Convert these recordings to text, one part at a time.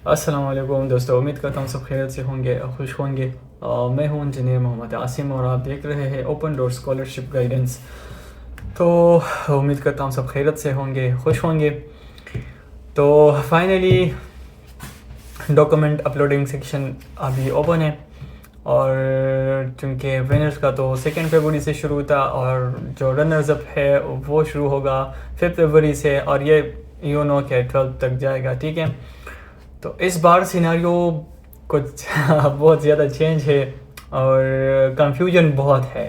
अस्सलाम वालेकुम दोस्तों, उम्मीद करता हूँ सब खैरियत से होंगे और खुश होंगे। मैं हूँ इंजीनियर मोहम्मद आसिम और आप देख रहे हैं ओपन डोर स्कॉलरशिप गाइडेंस। तो उम्मीद करता हूँ सब खैरियत से होंगे, खुश होंगे। तो फाइनली डॉक्यूमेंट अपलोडिंग सेक्शन अभी ओपन है और चूँकि विनर्स का तो 2 फरवरी से शुरू था और जो रनर्स अप है वो शुरू होगा 5 फरवरी से और ये के 12 तक जाएगा। ठीक है, तो इस बार सिनेरियो कुछ बहुत ज़्यादा चेंज है और कंफ्यूजन बहुत है,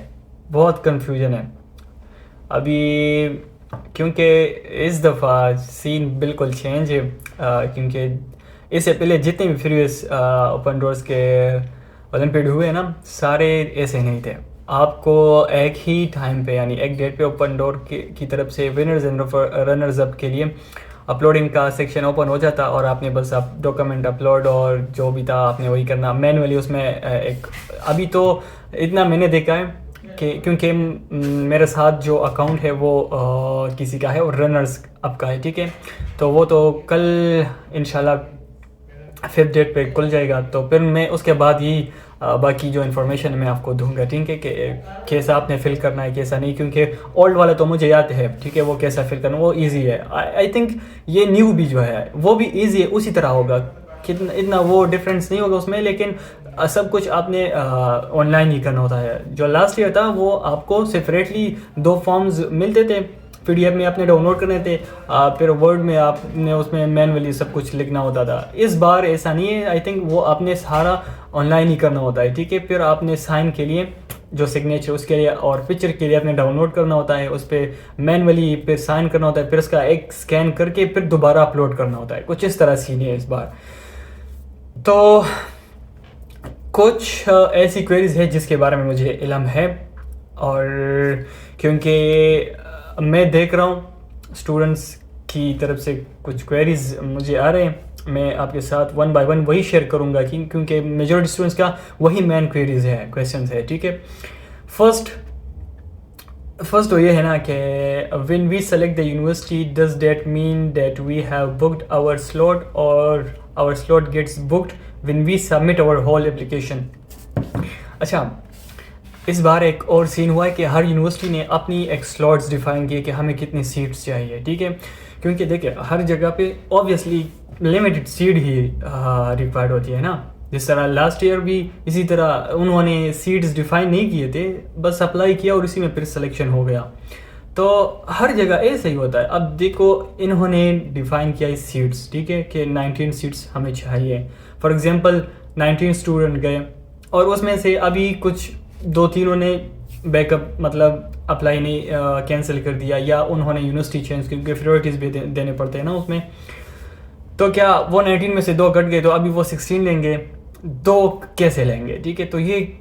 बहुत कंफ्यूजन है अभी, क्योंकि इस दफ़ा सीन बिल्कुल चेंज है। क्योंकि इससे पहले जितने भी प्रीवियस ओपन डोर्स के ओलंपियाड हुए ना, सारे ऐसे नहीं थे। आपको एक ही टाइम पे यानी एक डेट पे ओपन डोर की तरफ से विनर्स एंड रनर्स अप के लिए अपलोडिंग का सेक्शन ओपन हो जाता और आपने बस आप डॉक्यूमेंट अपलोड और जो भी था आपने वही करना मैनुअली उसमें। एक अभी तो इतना मैंने देखा है कि क्योंकि मेरे साथ जो अकाउंट है वो किसी का है और रनर्स अप का है। ठीक है, तो वो तो कल इंशाल्लाह 5 डेट पे खुल जाएगा, तो फिर मैं उसके बाद ही बाकी जो इन्फॉर्मेशन मैं आपको दूंगा। ठीक है, कि कैसा आपने फिल करना है कैसा नहीं, क्योंकि ओल्ड वाला तो मुझे याद है। ठीक है, वो कैसा फिल करना वो इजी है। आई थिंक ये न्यू भी जो है वो भी इजी है, उसी तरह होगा, कितना इतना वो डिफरेंस नहीं होगा उसमें, लेकिन सब कुछ आपने ऑनलाइन ही करना होता है। जो लास्ट ईयर था वो आपको सेपरेटली 2 फॉर्म्स मिलते थे, पीडीएफ में आपने डाउनलोड करने थे, फिर वर्ड में आपने उसमें मैनुअली सब कुछ लिखना होता था। इस बार ऐसा नहीं है, आई थिंक वो आपने सारा ऑनलाइन ही करना होता है। ठीक है, फिर आपने साइन के लिए जो सिग्नेचर उसके लिए और पिक्चर के लिए आपने डाउनलोड करना होता है, उस पर मैनुअली फिर साइन करना होता है, फिर उसका एक स्कैन करके फिर दोबारा अपलोड करना होता है। कुछ इस तरह सीन है इस बार। तो कुछ ऐसी क्वेरीज है जिसके बारे में मुझे इल्म है और क्योंकि मैं देख रहा हूँ स्टूडेंट्स की तरफ से कुछ क्वेरीज मुझे आ रहे हैं, मैं आपके साथ 1 बाय 1 वही शेयर करूँगा क्योंकि मेजॉरिटी स्टूडेंट्स का वही मेन क्वेरीज है, क्वेश्चंस है। ठीक है, फर्स्ट तो ये है ना कि when we select the university does that mean that we have booked our slot और our slot gets booked when we submit our whole application. अच्छा, इस बार एक और सीन हुआ है कि हर यूनिवर्सिटी ने अपनी एक स्लॉट्स डिफाइन किए कि हमें कितनी सीट्स चाहिए। ठीक है, क्योंकि देखिए हर जगह पे ऑब्वियसली लिमिटेड सीट ही रिक्वायर्ड होती है ना। जिस तरह लास्ट ईयर भी इसी तरह उन्होंने सीट्स डिफाइन नहीं किए थे, बस अप्लाई किया और इसी में फिर सिलेक्शन हो गया। तो हर जगह ऐसे ही होता है। अब देखो इन्होंने डिफाइन किया इस सीट्स, ठीक है, कि 19 सीट्स हमें चाहिए। फॉर एग्जांपल 19 स्टूडेंट गए और उसमें से अभी कुछ 2-3 ने बैकअप मतलब अप्लाई नहीं कैंसिल कर दिया या उन्होंने यूनिवर्सिटी चेंज की, क्योंकि प्रायोरिटीज़ भी देने पड़ते हैं ना उसमें। तो क्या वो 19 में से 2 कट गए तो अभी वो 16 लेंगे, 2 कैसे लेंगे? ठीक है, तो ये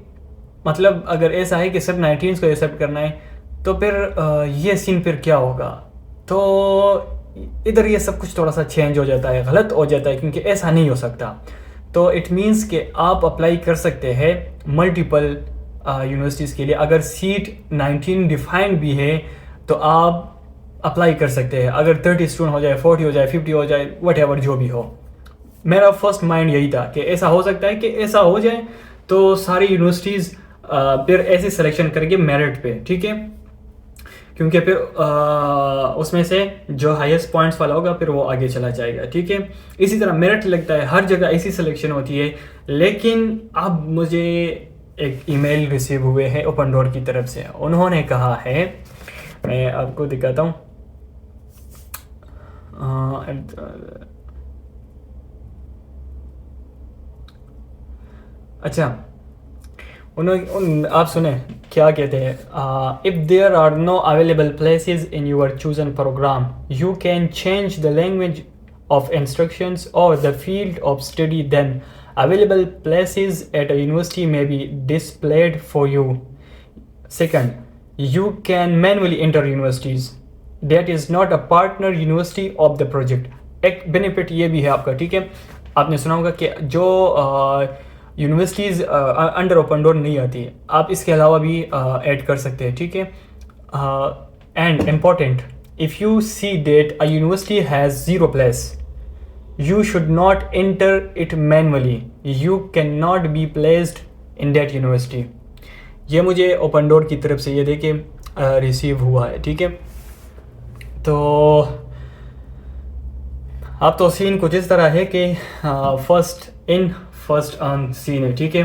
मतलब अगर ऐसा है कि सिर्फ 19 को एक्सेप्ट करना है तो फिर ये सीन फिर क्या होगा? तो इधर ये सब कुछ थोड़ा सा चेंज हो जाता है, गलत हो जाता है, क्योंकि ऐसा नहीं हो सकता। तो इट मीन्स कि आप अप्लाई कर सकते हैं मल्टीपल यूनिवर्सिटीज़ के लिए। अगर सीट 19 डिफाइंड भी है तो आप अप्लाई कर सकते हैं। अगर 30 स्टूडेंट हो जाए, 40 हो जाए, 50 हो जाए, वट जो भी हो। मेरा फर्स्ट माइंड यही था कि ऐसा हो सकता है कि ऐसा हो जाए तो सारी यूनिवर्सिटीज़ फिर ऐसे सिलेक्शन करेंगे मेरिट पे। ठीक है, क्योंकि फिर उसमें से जो हाईएस्ट पॉइंट्स वाला होगा फिर वो आगे चला जाएगा। ठीक है, इसी तरह मेरिट लगता है, हर जगह ऐसी सिलेक्शन होती है। लेकिन अब मुझे एक ईमेल रिसीव हुए हैं ओपन डोर की तरफ से। उन्होंने कहा है, मैं आपको दिखाता हूँ। अच्छा, आप सुने क्या कहते हैं? If there are no available places in your chosen programme you can change the language of instructions or the field of study, then available places at a university may be displayed for you. Second, you can manually enter universities that is not a partner university of the project. एक benefit ये भी है आपका। ठीक है, आपने सुना होगा कि जो यूनिवर्सिटीज़ अंडर ओपन डोर नहीं आती, आप इसके अलावा भी ऐड कर सकते हैं। ठीक है, and important, if you see that a university has 0 place, You should not enter it manually. You cannot be placed in that university. ये मुझे ओपन डोर की तरफ से ये देके रिसीव हुआ है, ठीक है। तो अब तो सीन कुछ इस तरह है कि first in first on scene है, ठीक है।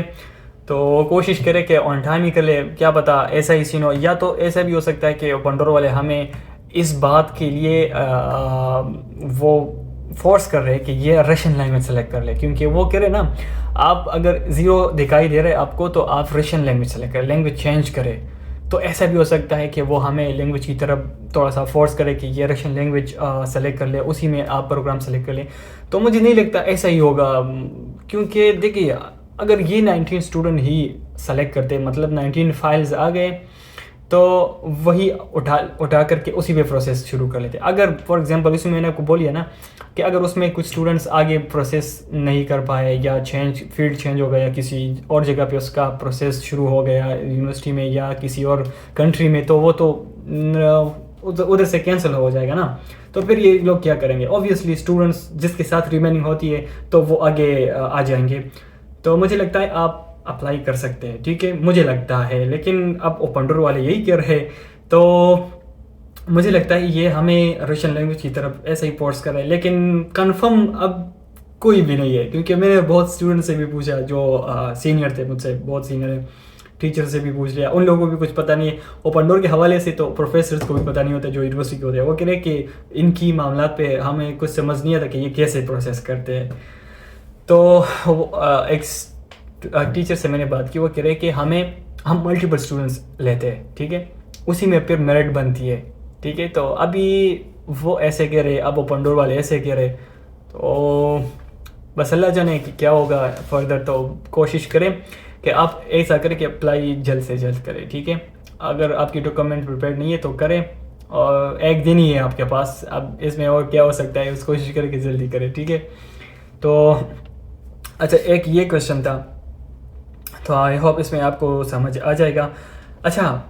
तो कोशिश करें कि ऑन टाइम ही कर ले, क्या पता ऐसा ही सीन हो, या तो ऐसा भी हो सकता है कि ओपन डोर वाले हमें इस बात के लिए वो फोर्स कर रहे हैं कि ये रशियन लैंग्वेज सेलेक्ट कर ले, क्योंकि वो कह रहे ना आप अगर ज़ीरो दिखाई दे रहे आपको तो आप रशियन लैंग्वेज सेलेक्ट करें, लैंग्वेज चेंज करें। तो ऐसा भी हो सकता है कि वो हमें लैंग्वेज की तरफ थोड़ा सा फोर्स करे कि ये रशियन लैंग्वेज सेलेक्ट कर ले, उसी में आप प्रोग्राम सेलेक्ट कर ले। तो मुझे नहीं लगता ऐसा ही होगा, क्योंकि देखिए अगर ये 19 स्टूडेंट ही सेलेक्ट करते, मतलब 19 फाइल्स आ गए, तो वही उठा करके उसी पे प्रोसेस शुरू कर लेते। अगर फॉर एग्जांपल इसमें मैंने आपको बोलिए ना कि अगर उसमें कुछ स्टूडेंट्स आगे प्रोसेस नहीं कर पाए, या फील्ड चेंज हो गया, किसी और जगह पे उसका प्रोसेस शुरू हो गया यूनिवर्सिटी में या किसी और कंट्री में, तो वो तो उधर से कैंसिल हो जाएगा ना। तो फिर ये लोग क्या करेंगे, ऑब्वियसली स्टूडेंट्स जिसके साथ रिमेनिंग होती है तो वो आगे आ जाएंगे। तो मुझे लगता है आप अप्लाई कर सकते हैं, ठीक है, मुझे लगता है। लेकिन अब ओपन डोर वाले यही कर रहे, तो मुझे लगता है ये हमें रशियन लैंग्वेज की तरफ ऐसे ही फोर्स कर रहे हैं। लेकिन कंफर्म अब कोई भी नहीं है, क्योंकि मैंने बहुत स्टूडेंट से भी पूछा जो सीनियर थे, मुझसे बहुत सीनियर है, टीचर से भी पूछ लिया, उन लोगों को भी कुछ पता नहीं है। ओपन डोर के हवाले से तो प्रोफेसर्स को भी पता नहीं होता जो यूनिवर्सिटी के होते हैं, वो कह रहे कि इनकी मामला पे हमें कुछ समझ नहीं आता कि ये कैसे प्रोसेस करते हैं। तो एक टीचर से मैंने बात की, वो कह रहे कि हम मल्टीपल स्टूडेंट्स लेते हैं, ठीक है, उसी में फिर मेरिट बनती है, ठीक है। तो अभी वो ऐसे कह रहे, अब ओपन डोर वाले ऐसे कह रहे, तो बस अल्लाह जाने कि क्या होगा फर्दर। तो कोशिश करें कि आप ऐसा करें कि अप्लाई जल्द से जल्द करें, ठीक है। अगर आपकी डॉक्यूमेंट प्रिपेयर नहीं है तो करें, और एक दिन ही है आपके पास, अब इसमें और क्या हो सकता है, उस कोशिश करें कि जल्दी करें, ठीक है। तो अच्छा, एक ये क्वेश्चन था, तो आई होप इसमें आपको समझ आ जाएगा। अच्छा,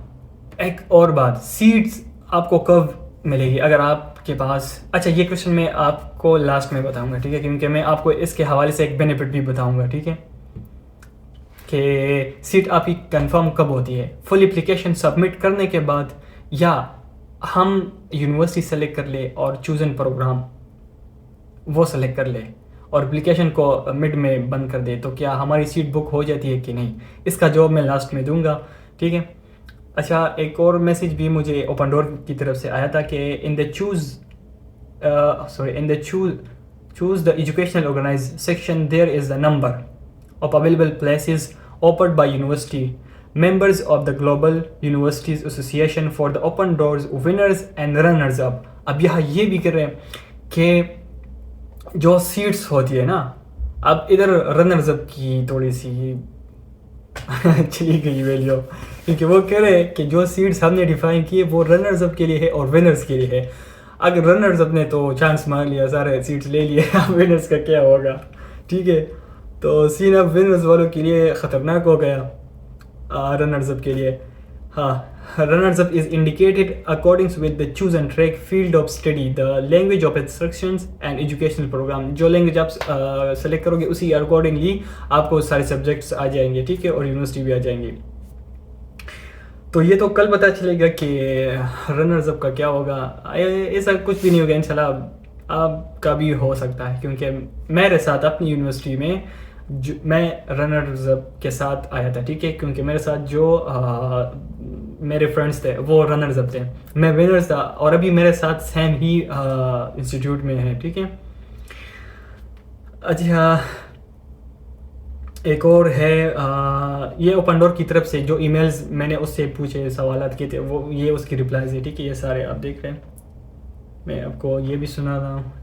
एक और बात, सीट्स आपको कब मिलेगी अगर आपके पास, अच्छा ये क्वेश्चन मैं आपको लास्ट में बताऊंगा, ठीक है, क्योंकि मैं आपको इसके हवाले से एक बेनिफिट भी बताऊंगा, ठीक है, कि सीट आपकी कंफर्म कब होती है, फुल एप्लीकेशन सबमिट करने के बाद, या हम यूनिवर्सिटी सेलेक्ट कर ले और चूजन प्रोग्राम वो सेलेक्ट कर ले और एप्लीकेशन को मिड में बंद कर दे, तो क्या हमारी सीट बुक हो जाती है कि नहीं, इसका जवाब मैं लास्ट में दूंगा, ठीक है। अच्छा, एक और मैसेज भी मुझे ओपन डोर की तरफ से आया था कि in the choose the educational organise section there is the number of available places offered by university members of the Global Universities Association for the Open Doors winners and runners up। अब यहाँ ये भी कर रहे हैं कि जो seats होती है ना, अब इधर रनर्स अप की थोड़ी सी चली गई वैल्यू, क्योंकि वो कह रहे हैं कि जो सीट्स हमने डिफाइन किए वो रनर्स अप के लिए है और विनर्स के लिए है। अगर रनर्स अप ने तो चांस मार लिया, सारे सीट्स ले लिए, अब विनर्स का क्या होगा, ठीक है। तो सीन अब विनर्स वालों के लिए ख़तरनाक हो गया, रनर्स अप के लिए। हाँ, runners up is indicated according with the chosen track, field of study, the language of instructions and educational program। जो लैंग्वेज आप सेलेक्ट करोगे उसी अकॉर्डिंगली आपको सारे सब्जेक्ट्स आ जाएंगे, ठीक है, और यूनिवर्सिटी भी आ जाएंगी। तो ये तो कल पता चलेगा कि रनर्स अप का क्या होगा, ऐसा कुछ भी नहीं होगा इंशाल्लाह, आपका भी हो सकता है, क्योंकि मेरे साथ अपनी यूनिवर्सिटी में मैं रनर्स अप के साथ आया था, ठीक है, क्योंकि मेरे साथ जो मेरे फ्रेंड्स थे वो रनर्स अप थे, मैं विनर्स था, और अभी मेरे साथ सेम ही इंस्टीट्यूट में है, ठीक है। अच्छा, एक और है, ये ओपन डोर की तरफ से जो ईमेल्स मैंने उससे पूछे सवालात किए थे, वो ये उसकी रिप्लाईज है, ठीक है, ये सारे आप देख रहे हैं, मैं आपको ये भी सुना रहा हूँ।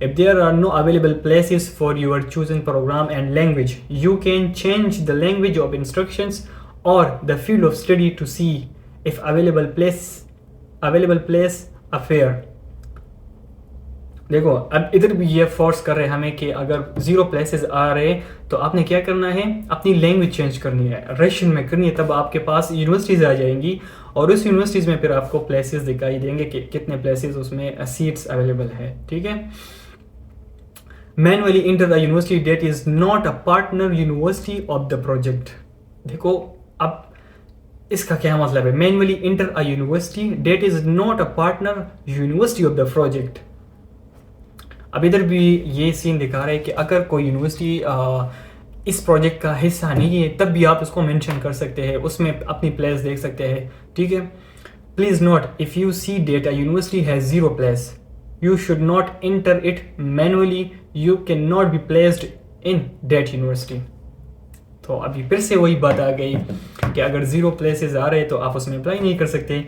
If there are no available places for your chosen program and language, you can change the language of instructions or the field of study to see if available place affair। देखो, अब इधर भी ये फोर्स कर रहे हैं हमें कि अगर 0 प्लेसेस आ रहे तो आपने क्या करना है, अपनी लैंग्वेज चेंज करनी है, रशियन में करनी है, तब आपके पास यूनिवर्सिटीज़ आ जाएंगी और उस यूनिवर्सिटीज़ में फिर आपको प्लेसेस दिखाई देंगे कि कितने प्लेसेस उसमें सीट्स अवेलेबल है, ठीक है। Manually enter a university that is not a partner university of the project. देखो अब इसका क्या मतलब है, manually enter a university that is not a partner university of the project. अब इधर भी ये सीन दिखा रहा है कि अगर कोई यूनिवर्सिटी इस प्रोजेक्ट का हिस्सा नहीं है तब भी आप उसको मेंशन कर सकते हैं, उसमें अपनी प्लेस देख सकते हैं, ठीक है। Please note if you see that a university has 0 place you should not enter it manually, you can not be placed in that university. तो अभी फिर से वही बात आ गई कि अगर 0 प्लेसेस आ रहे तो आप उसमें अप्लाई नहीं कर सकते।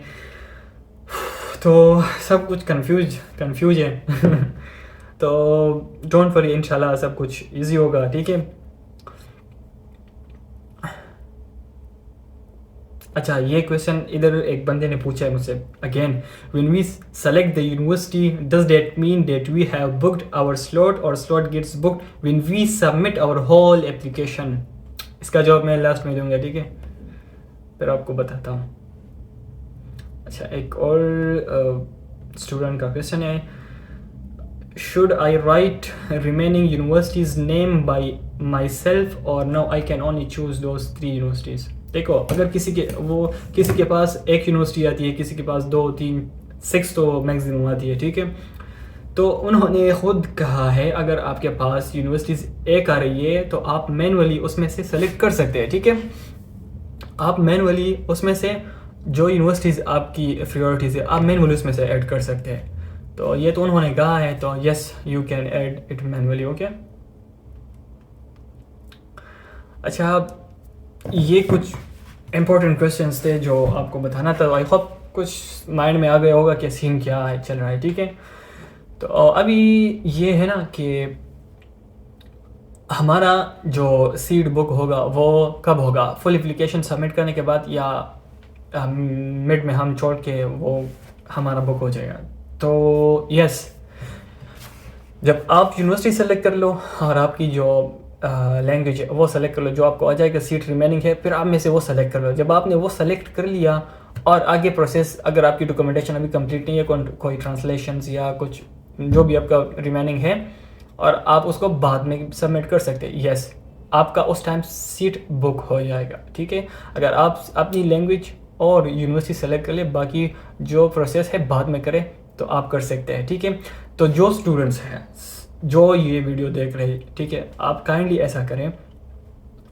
तो सब कुछ कंफ्यूज है तो डोंट वरी, इंशाल्लाह सब कुछ इजी होगा, ठीक है। अच्छा, ये क्वेश्चन इधर एक बंदे ने पूछा है मुझसे again, when we select the university does that mean that we have booked our slot और slot gets booked when we submit our whole application. इसका जवाब मैं लास्ट में दूंगा, ठीक है, फिर आपको बताता हूँ। अच्छा, एक और स्टूडेंट का क्वेश्चन है, should I write remaining universities name by myself और no I can only choose those 3 universities. देखो अगर किसी के पास एक यूनिवर्सिटी आती है, किसी के पास 2, 3, 6 तो मैक्सिमम आती है, ठीक है। तो उन्होंने खुद कहा है अगर आपके पास यूनिवर्सिटीज़ एक आ रही है तो आप मैनुअली उसमें से सेलेक्ट कर सकते हैं, ठीक है। आप मैनुअली उसमें से जो यूनिवर्सिटीज़ आपकी प्रायोरिटीज़ है आप मैनुअली उसमें से ऐड कर सकते हैं। तो ये तो उन्होंने कहा है, तो yes you can add it manually, okay. अच्छा, ये कुछ इम्पोर्टेंट क्वेश्चंस थे जो आपको बताना था। आई होप कुछ माइंड में आ गया होगा कि सीन क्या है चल रहा है, ठीक है। तो अभी ये है ना कि हमारा जो सीट बुक होगा वो कब होगा, फुल एप्लीकेशन सबमिट करने के बाद या मिड में हम छोड़ के वो हमारा बुक हो जाएगा। तो यस, जब आप यूनिवर्सिटी सेलेक्ट कर लो और आपकी जो लैंग्वेज है वो सेलेक्ट कर लो, जो आपको आ जाएगा सीट रिमेनिंग है, फिर आप में से वो सेलेक्ट कर लो। जब आपने वो सेलेक्ट कर लिया और आगे प्रोसेस, अगर आपकी डॉक्यूमेंटेशन अभी कंप्लीट नहीं है, कोई ट्रांसलेशंस या कुछ जो भी आपका रिमेनिंग है, और आप उसको बाद में सबमिट कर सकते हैं, यस आपका उस टाइम सीट बुक हो जाएगा, ठीक है। अगर आप अपनी लैंग्वेज और यूनिवर्सिटी सेलेक्ट कर ले, बाकी जो प्रोसेस है बाद में करें तो आप कर सकते हैं, ठीक है। तो जो स्टूडेंट्स हैं जो ये वीडियो देख रहे हैं, ठीक है, आप काइंडली ऐसा करें,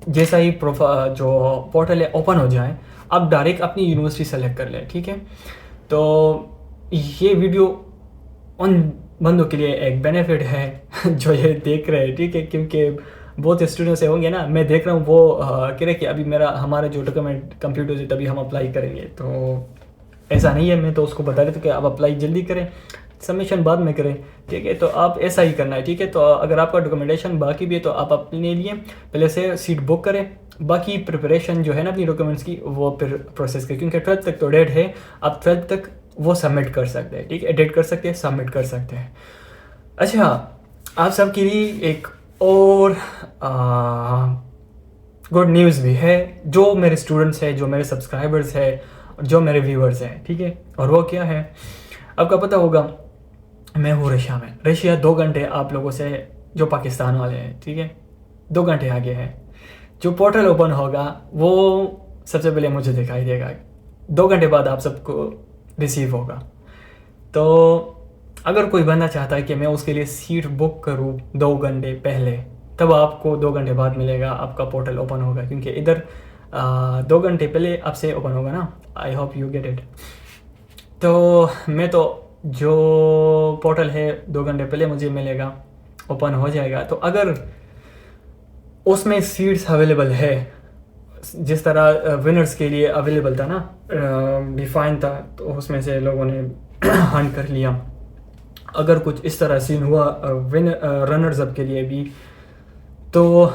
जैसा ही जो पोर्टल है ओपन हो जाए आप डायरेक्ट अपनी यूनिवर्सिटी सेलेक्ट कर लें, ठीक है। तो ये वीडियो उन बंदों के लिए एक बेनिफिट है जो ये देख रहे हैं, ठीक है, क्योंकि बहुत स्टूडेंट्स होंगे ना, मैं देख रहा हूँ वो कह रहे कि अभी हमारे जो डॉक्यूमेंट कंप्लीट हो जाए तभी हम अप्लाई करेंगे। तो ऐसा नहीं है, मैं तो उसको बता रही थी कि आप अप्लाई जल्दी करें, सबमिशन बाद में करें, ठीक है। तो आप ऐसा ही करना है, ठीक है। तो अगर आपका डॉक्यूमेंटेशन बाकी भी है तो आप अपने लिए पहले से सीट बुक करें, बाकी प्रिपरेशन जो है ना अपनी डॉक्यूमेंट्स की वो फिर प्रोसेस करें, क्योंकि 12th तक तो डेट है, आप 12th तक वो सबमिट कर सकते हैं, ठीक है, एडिट कर सकते हैं, सबमिट कर सकते हैं। अच्छा, आप सबके लिए एक और गुड न्यूज़ भी है, जो मेरे स्टूडेंट्स हैं, जो मेरे सब्सक्राइबर्स हैं, जो मेरे व्यूअर्स हैं, ठीक है। और वो क्या है, आपका पता होगा मैं हूँ रशिया 2 घंटे आप लोगों से, जो पाकिस्तान वाले हैं, ठीक है, 2 घंटे आगे हैं। जो पोर्टल ओपन होगा वो सबसे पहले मुझे दिखाई देगा, 2 घंटे बाद आप सबको रिसीव होगा। तो अगर कोई बंदा चाहता है कि मैं उसके लिए सीट बुक करूँ 2 घंटे पहले, तब आपको 2 घंटे बाद मिलेगा, आपका पोर्टल ओपन होगा, क्योंकि इधर 2 घंटे पहले आपसे ओपन होगा ना। I hope you get it. तो मैं तो जो पोर्टल है 2 घंटे पहले मुझे मिलेगा, ओपन हो जाएगा। तो अगर उसमें सीट्स अवेलेबल है, जिस तरह विनर्स के लिए अवेलेबल था ना, डिफाइन था, तो उसमें से लोगों ने हंट कर लिया। अगर कुछ इस तरह सीन हुआ रनर्स अप के लिए भी, तो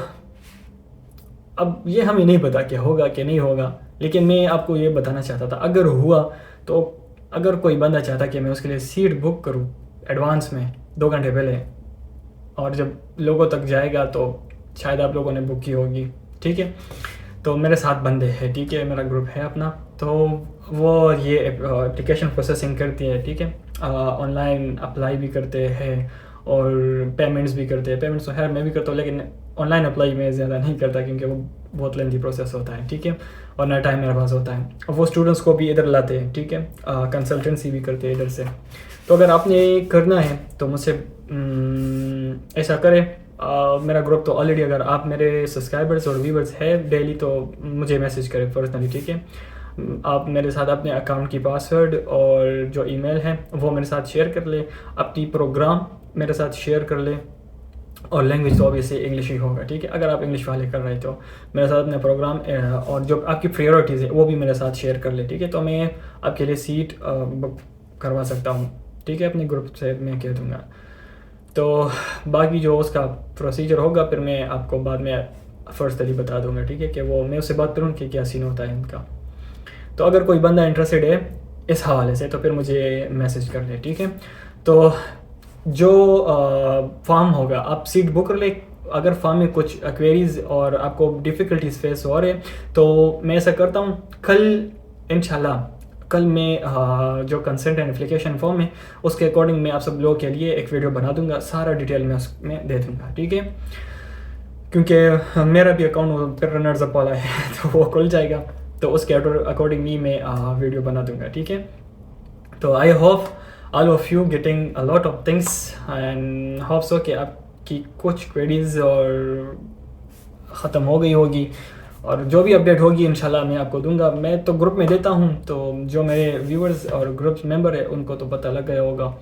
अब ये हमें नहीं पता कि होगा कि नहीं होगा, लेकिन मैं आपको ये बताना चाहता था अगर हुआ तो अगर कोई बंदा चाहता कि मैं उसके लिए सीट बुक करूं एडवांस में 2 घंटे पहले, और जब लोगों तक जाएगा तो शायद आप लोगों ने बुक की होगी, ठीक है। तो मेरे साथ बंदे हैं, ठीक है, मेरा ग्रुप है अपना, तो वो ये एप्लीकेशन प्रोसेसिंग करती है, ठीक है, ऑनलाइन अप्लाई भी करते हैं और पेमेंट्स भी करते हैं। पेमेंट्स तो खैर मैं भी करता हूँ, लेकिन ऑनलाइन अप्लाई मैं ज़्यादा नहीं करता क्योंकि वो बहुत लेंथी प्रोसेस होता है, ठीक है, और ना टाइम मेरे पास होता है। और वो स्टूडेंट्स को भी इधर लाते हैं, ठीक है, कंसल्टेंसी भी करते हैं इधर से। तो अगर आपने करना है तो मुझसे ऐसा करें। मेरा ग्रुप तो ऑलरेडी, अगर आप मेरे सब्सक्राइबर्स और व्यूवर्स है डेली तो मुझे मैसेज करें पर्सनली, ठीक है। आप मेरे साथ अपने अकाउंट की पासवर्ड और जो ईमेल है वो मेरे साथ शेयर कर ले, अपनी प्रोग्राम मेरे साथ शेयर कर ले, और लैंग्वेज तो ऑब्वियसली इंग्लिश ही होगा, ठीक है। अगर आप इंग्लिश वाले कर रहे तो मेरे साथ अपने प्रोग्राम और जो आपकी प्रायोरिटीज़ है वो भी मेरे साथ शेयर कर ले, ठीक है। तो मैं आपके लिए सीट बुक करवा सकता हूँ, ठीक है, अपने ग्रुप से मैं कह दूँगा। तो बाकी जो उसका प्रोसीजर होगा फिर मैं आपको बाद में फर्स्टली बता दूंगा, ठीक है, कि वो मैं उससे बात करूँ कि क्या सीन होता है इनका। तो अगर कोई बंदा इंटरेस्टेड है इस हवाले से तो फिर मुझे मैसेज कर ले, ठीक है। तो जो फॉर्म होगा आप सीट बुक कर ले। अगर फॉर्म में कुछ क्वेरीज और आपको डिफ़िकल्टीज फेस हो रहे तो मैं ऐसा करता हूँ, कल इंशाल्लाह कल मैं जो कंसेंट एंड एप्लीकेशन फॉर्म है उसके अकॉर्डिंग मैं आप सब लोगों के लिए एक वीडियो बना दूंगा, सारा डिटेल में उसमें दे दूंगा, ठीक है। क्योंकि मेरा भी अकाउंट फिर रनर्स अप वाला है तो वो खुल जाएगा, तो उसके अकॉर्डिंग ही मैं वीडियो बना दूंगा, ठीक है। तो I hope all of you getting a lot of things and hope so कि आपकी कुछ क्वेरीज और ख़त्म हो गई होगी, और जो भी अपडेट होगी इंशाल्लाह मैं आपको दूंगा। मैं तो ग्रुप में देता हूँ, तो जो मेरे व्यूअर्स और ग्रुप मेंबर है उनको तो पता लग गया होगा,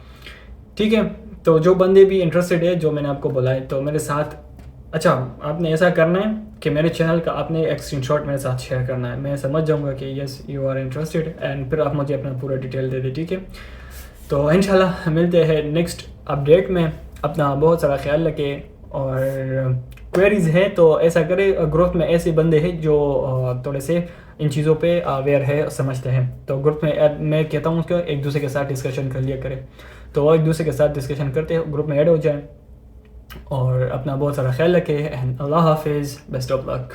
ठीक है। तो जो बंदे भी इंटरेस्टेड है जो मैंने आपको बुलाए तो मेरे साथ, अच्छा आपने ऐसा करना है कि मेरे चैनल का आपने एक स्क्रीनशॉट मेरे साथ शेयर करना है, मैं समझ जाऊँगा कि yes you are interested, and फिर आप मुझे अपना पूरा डिटेल दे दें, ठीक है। तो इंशाल्लाह मिलते हैं नेक्स्ट अपडेट में। अपना बहुत सारा ख्याल रखें, और क्वेरीज है तो ऐसा करें, ग्रुप में ऐसे बंदे हैं जो थोड़े से इन चीज़ों पे अवेयर है, समझते हैं, तो ग्रुप में मैं कहता हूँ कि एक दूसरे के साथ डिस्कशन कर लिया करें। तो वो एक दूसरे के साथ डिस्कशन करते हैं, ग्रुप में ऐड हो जाए, और अपना बहुत सारा ख्याल रखें। एंड अल्लाह हाफिज़, बेस्ट ऑफ लक।